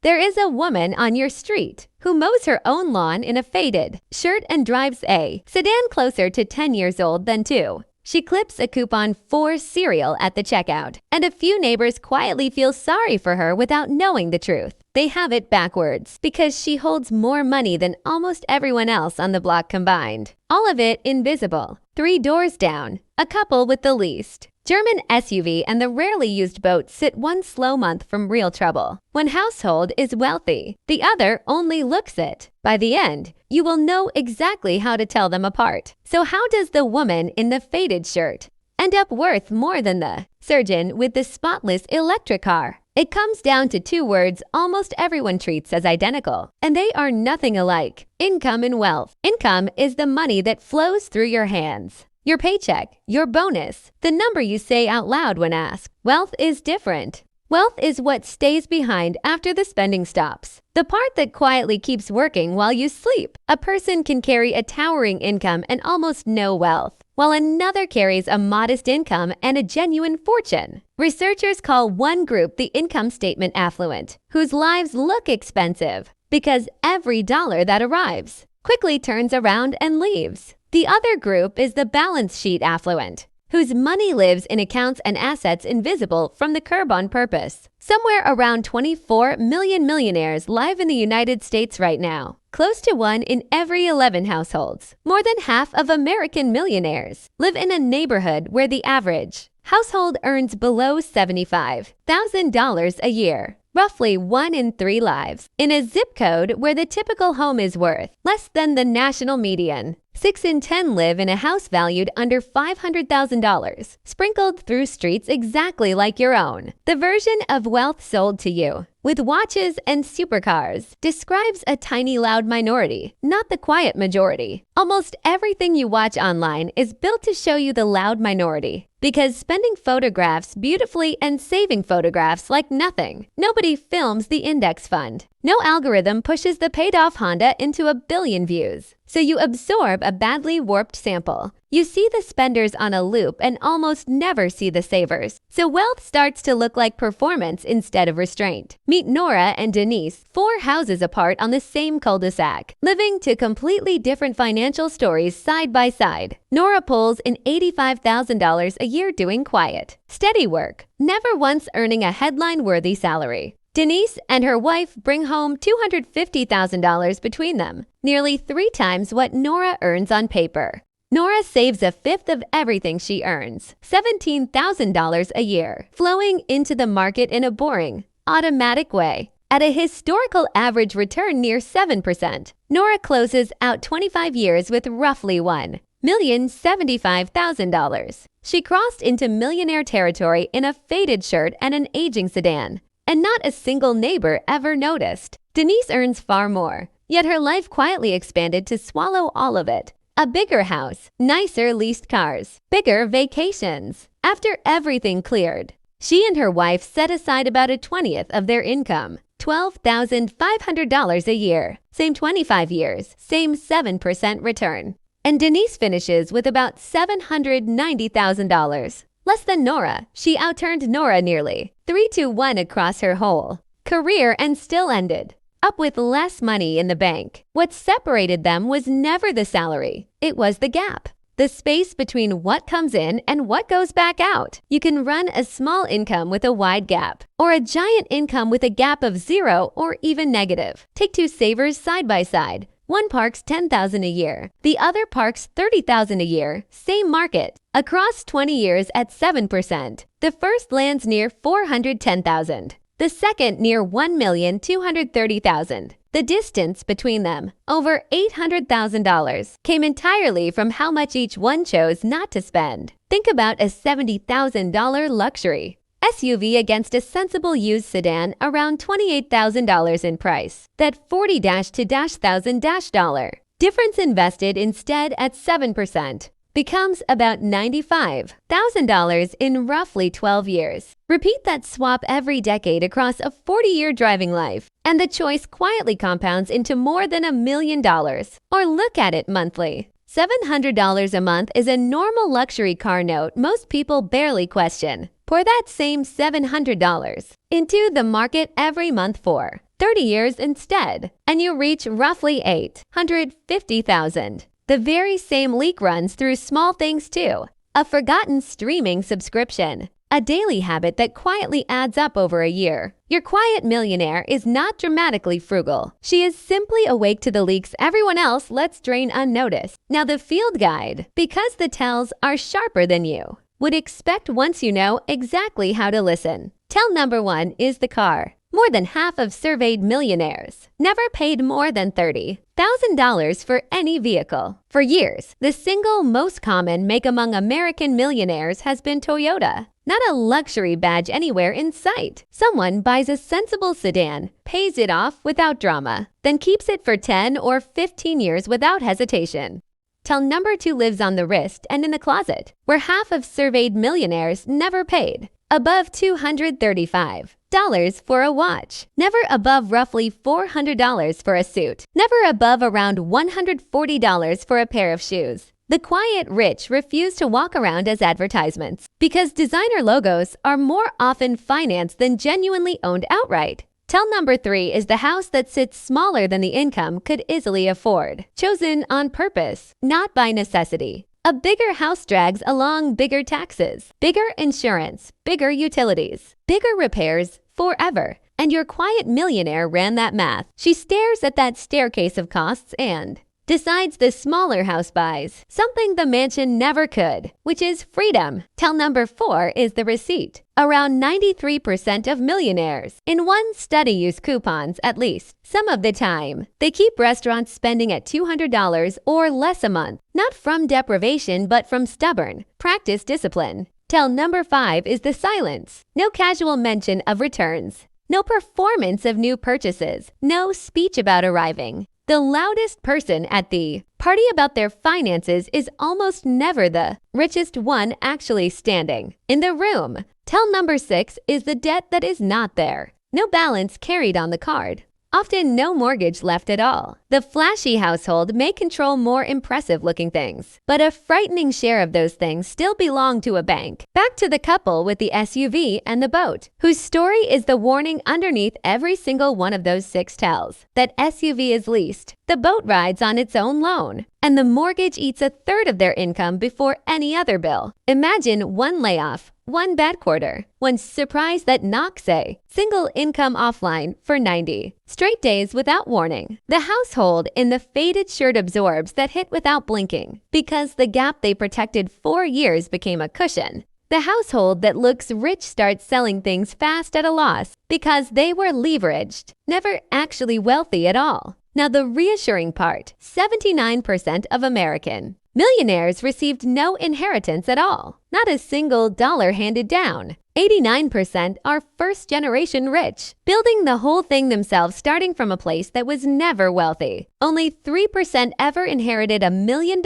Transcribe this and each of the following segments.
There is a woman on your street who mows her own lawn in a faded shirt and drives a sedan closer to 10 years old than 2. She clips a coupon for cereal at the checkout, and a few neighbors quietly feel sorry for her without knowing the truth. They have it backwards because she holds more money than almost everyone else on the block combined. All of it invisible. 3 doors down, a couple with the least. German SUV and the rarely used boat sit one slow month from real trouble. One household is wealthy, the other only looks it. By the end, you will know exactly how to tell them apart. So how does the woman in the faded shirt end up worth more than the surgeon with the spotless electric car? It comes down to 2 words almost everyone treats as identical, and they are nothing alike: income and wealth. Income is the money that flows through your hands. Your paycheck, your bonus, the number you say out loud when asked. Wealth is different. Wealth is what stays behind after the spending stops. The part that quietly keeps working while you sleep. A person can carry a towering income and almost no wealth, while another carries a modest income and a genuine fortune. Researchers call one group the income statement affluent, whose lives look expensive because every dollar that arrives quickly turns around and leaves. The other group is the balance sheet affluent, whose money lives in accounts and assets invisible from the curb on purpose. Somewhere around 24 million millionaires live in the United States right now, close to 1 in every 11 households. More than half of American millionaires live in a neighborhood where the average household earns below $75,000 a year. Roughly 1 in 3 lives in a zip code where the typical home is worth less than the national median. 6 in 10 live in a house valued under $500,000, sprinkled through streets exactly like your own. The version of wealth sold to you, with watches and supercars, describes a tiny loud minority, not the quiet majority. Almost everything you watch online is built to show you the loud minority, because spending photographs beautifully and saving photographs like nothing. Nobody films the index fund. No algorithm pushes the paid-off Honda into 1 billion views. So you absorb a badly warped sample. You see the spenders on a loop and almost never see the savers. So wealth starts to look like performance instead of restraint. Meet Nora and Denise, 4 houses apart on the same cul-de-sac, living to completely different financial stories side by side. Nora pulls in $85,000 a year doing quiet, steady work, never once earning a headline-worthy salary. Denise and her wife bring home $250,000 between them, nearly 3 times what Nora earns on paper. Nora saves 1/5 of everything she earns, $17,000 a year, flowing into the market in a boring, automatic way. At a historical average return near 7%, Nora closes out 25 years with roughly $1,075,000. She crossed into millionaire territory in a faded shirt and an aging sedan, and not a single neighbor ever noticed. Denise earns far more, yet her life quietly expanded to swallow all of it. A bigger house, nicer leased cars, bigger vacations. After everything cleared, she and her wife set aside about 1/20th of their income, $12,500 a year. Same 25 years, same 7% return. And Denise finishes with about $790,000. Less than Nora, she outturned Nora nearly 3-1 across her whole career and still ended up with less money in the bank. What separated them was never the salary. It was the gap. The space between what comes in and what goes back out. You can run a small income with a wide gap, or a giant income with a gap of 0 or even negative. Take 2 savers side by side. One parks $10,000 a year. The other parks $30,000 a year. Same market. Across 20 years at 7%. The first lands near $410,000. The second near $1,230,000. The distance between them, over $800,000, came entirely from how much each one chose not to spend. Think about a $70,000 luxury SUV against a sensible used sedan around $28,000 in price. That $40,000 difference invested instead at 7% becomes about $95,000 in roughly 12 years. Repeat that swap every decade across a 40-year driving life, and the choice quietly compounds into more than $1 million. Or look at it monthly. $700 a month is a normal luxury car note most people barely question. Pour that same $700 into the market every month for 30 years instead, and you reach roughly $850,000. The very same leak runs through small things too. A forgotten streaming subscription, a daily habit that quietly adds up over a year. Your quiet millionaire is not dramatically frugal. She is simply awake to the leaks everyone else lets drain unnoticed. Now the field guide, because the tells are sharper than you, would expect once you know exactly how to listen. Tell number 1 is the car. More than half of surveyed millionaires never paid more than $30,000 for any vehicle. For years, the single most common make among American millionaires has been Toyota. Not a luxury badge anywhere in sight. Someone buys a sensible sedan, pays it off without drama, then keeps it for 10 or 15 years without hesitation. Till number 2 lives on the wrist and in the closet, where half of surveyed millionaires never paid. Above $235 for a watch. Never above roughly $400 for a suit. Never above around $140 for a pair of shoes. The quiet rich refuse to walk around as advertisements because designer logos are more often financed than genuinely owned outright. Tell number 3 is the house that sits smaller than the income could easily afford. Chosen on purpose, not by necessity. A bigger house drags along bigger taxes, bigger insurance, bigger utilities, bigger repairs forever. And your quiet millionaire ran that math. She stares at that staircase of costs and decides the smaller house buys something the mansion never could, which is freedom. Tell number 4 is the receipt. Around 93% of millionaires in one study use coupons at least some of the time. They keep restaurants spending at $200 or less a month, not from deprivation but from stubborn practice discipline. Tell number 5 is the silence. No casual mention of returns. No performance of new purchases. No speech about arriving. The loudest person at the party about their finances is almost never the richest one actually standing in the room. Tell number 6 is the debt that is not there. No balance carried on the card. Often no mortgage left at all. The flashy household may control more impressive-looking things, but a frightening share of those things still belong to a bank. Back to the couple with the SUV and the boat, whose story is the warning underneath every single one of those 6 tells. That SUV is leased, the boat rides on its own loan, and the mortgage eats a third of their income before any other bill. Imagine one layoff, one bad quarter, one surprise that knocks a single income offline for 90 straight days without warning. The household in the faded shirt absorbs that hit without blinking because the gap they protected 4 years became a cushion. The household that looks rich starts selling things fast at a loss because they were leveraged, never actually wealthy at all. Now the reassuring part, 79% of American millionaires received no inheritance at all, not a single dollar handed down. 89% are first-generation rich, building the whole thing themselves starting from a place that was never wealthy. Only 3% ever inherited $1 million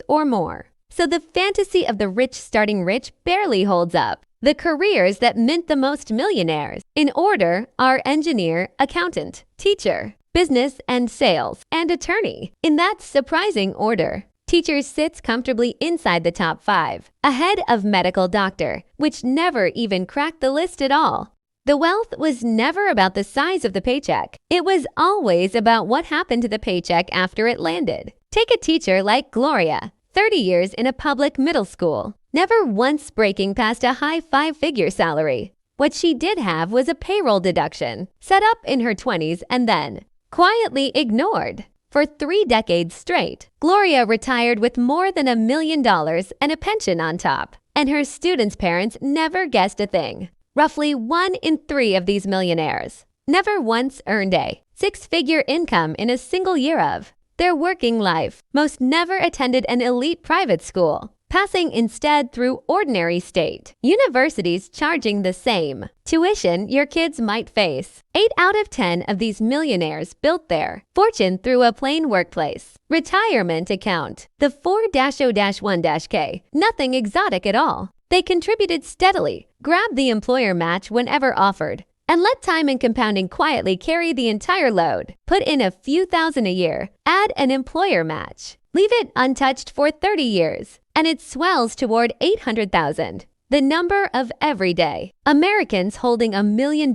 or more. So the fantasy of the rich starting rich barely holds up. The careers that mint the most millionaires, in order, are engineer, accountant, teacher, business and sales, and attorney. In that surprising order. Teacher sits comfortably inside the top 5, ahead of medical doctor, which never even cracked the list at all. The wealth was never about the size of the paycheck. It was always about what happened to the paycheck after it landed. Take a teacher like Gloria, 30 years in a public middle school, never once breaking past a high 5-figure salary. What she did have was a payroll deduction, set up in her 20s and then quietly ignored. For 3 decades straight, Gloria retired with more than $1 million and a pension on top, and her students' parents never guessed a thing. Roughly 1 in 3 of these millionaires never once earned a 6-figure income in a single year of their working life. Most never attended an elite private school, passing instead through ordinary state universities charging the same tuition your kids might face. 8 out of 10 of these millionaires built their fortune through a plain workplace retirement account. The 4-0-1-K, nothing exotic at all. They contributed steadily, grabbed the employer match whenever offered, and let time and compounding quietly carry the entire load. Put in a few thousand a year, add an employer match. Leave it untouched for 30 years, and it swells toward $800,000. the number of every day. Americans holding $1 million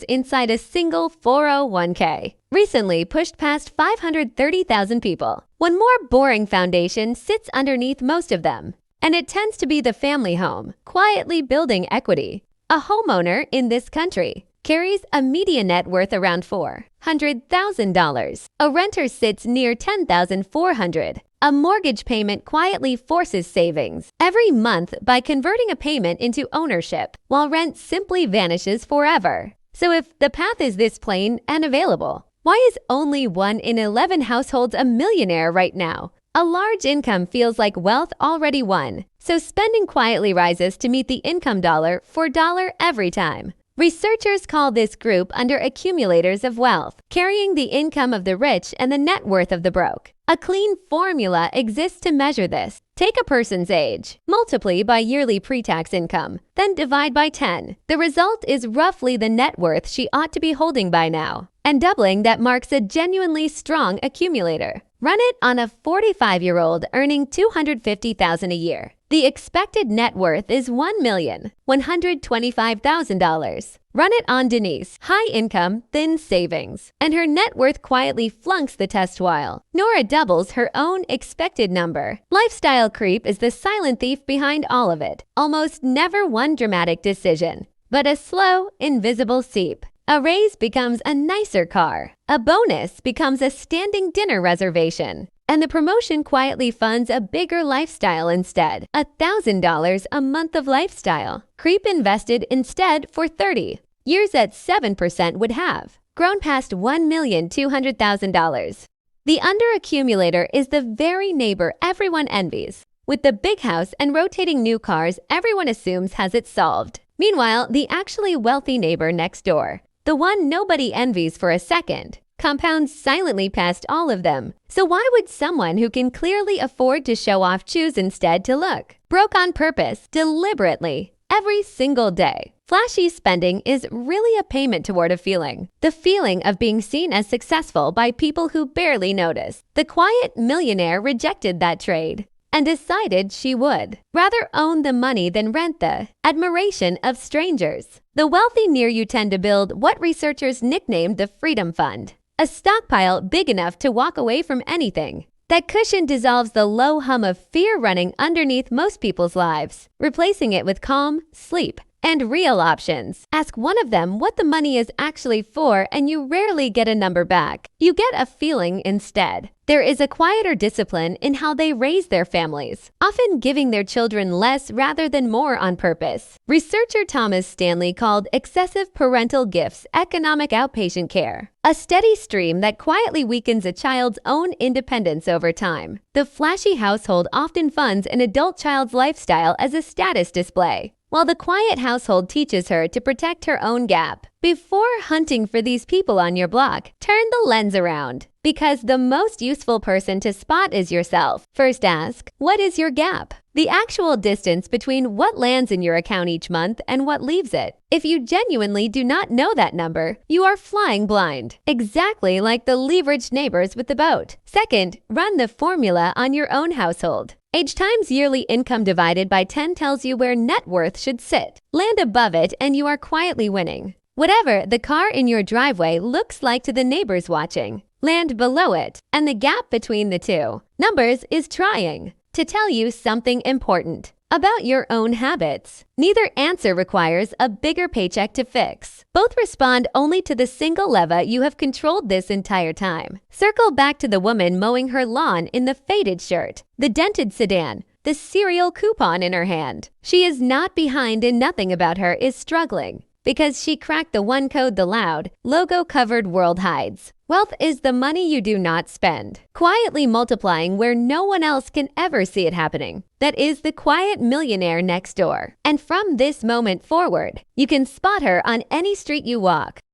inside a single 401k recently pushed past 530,000 people. One more boring foundation sits underneath most of them, and it tends to be the family home, quietly building equity. A homeowner in this country carries a median net worth around $400,000. A renter sits near $10,400. A mortgage payment quietly forces savings every month by converting a payment into ownership, while rent simply vanishes forever. So if the path is this plain and available, why is only 1 in 11 households a millionaire right now? A large income feels like wealth already won, so spending quietly rises to meet the income dollar for dollar every time. Researchers call this group under accumulators of wealth, carrying the income of the rich and the net worth of the broke. A clean formula exists to measure this. Take a person's age, multiply by yearly pre-tax income, then divide by 10. The result is roughly the net worth she ought to be holding by now. And doubling that marks a genuinely strong accumulator. Run it on a 45-year-old earning $250,000 a year. The expected net worth is $1,125,000. Run it on Denise, high income, thin savings, and her net worth quietly flunks the test while Nora doubles her own expected number. Lifestyle creep is the silent thief behind all of it. Almost never one dramatic decision, but a slow, invisible seep. A raise becomes a nicer car. A bonus becomes a standing dinner reservation. And the promotion quietly funds a bigger lifestyle instead. $1,000 a month of lifestyle. Creep invested instead for 30 years at 7% would have grown past $1,200,000. The underaccumulator is the very neighbor everyone envies. With the big house and rotating new cars, everyone assumes has it solved. Meanwhile, the actually wealthy neighbor next door, the one nobody envies for a second, compounds silently past all of them. So why would someone who can clearly afford to show off choose instead to look broke on purpose, deliberately, every single day? Flashy spending is really a payment toward a feeling. The feeling of being seen as successful by people who barely notice. The quiet millionaire rejected that trade and decided she would rather own the money than rent the admiration of strangers. The wealthy near you tend to build what researchers nicknamed the Freedom Fund, a stockpile big enough to walk away from anything. That cushion dissolves the low hum of fear running underneath most people's lives, replacing it with calm, sleep, and real options. Ask one of them what the money is actually for, and you rarely get a number back. You get a feeling instead. There is a quieter discipline in how they raise their families, often giving their children less rather than more on purpose. Researcher Thomas Stanley called excessive parental gifts economic outpatient care, a steady stream that quietly weakens a child's own independence over time. The flashy household often funds an adult child's lifestyle as a status display, while the quiet household teaches her to protect her own gap. Before hunting for these people on your block, turn the lens around, because the most useful person to spot is yourself. First ask, what is your gap? The actual distance between what lands in your account each month and what leaves it. If you genuinely do not know that number, you are flying blind, exactly like the leveraged neighbors with the boat. Second, run the formula on your own household. Age times yearly income divided by 10 tells you where net worth should sit. Land above it and you are quietly winning. Whatever the car in your driveway looks like to the neighbors watching, land below it, and the gap between the two numbers is trying to tell you something important about your own habits. Neither answer requires a bigger paycheck to fix. Both respond only to the single lever you have controlled this entire time. Circle back to the woman mowing her lawn in the faded shirt, the dented sedan, the cereal coupon in her hand. She is not behind, and nothing about her is struggling, because she cracked the one code the loud, logo-covered world hides. Wealth is the money you do not spend, quietly multiplying where no one else can ever see it happening. That is the quiet millionaire next door. And from this moment forward, you can spot her on any street you walk.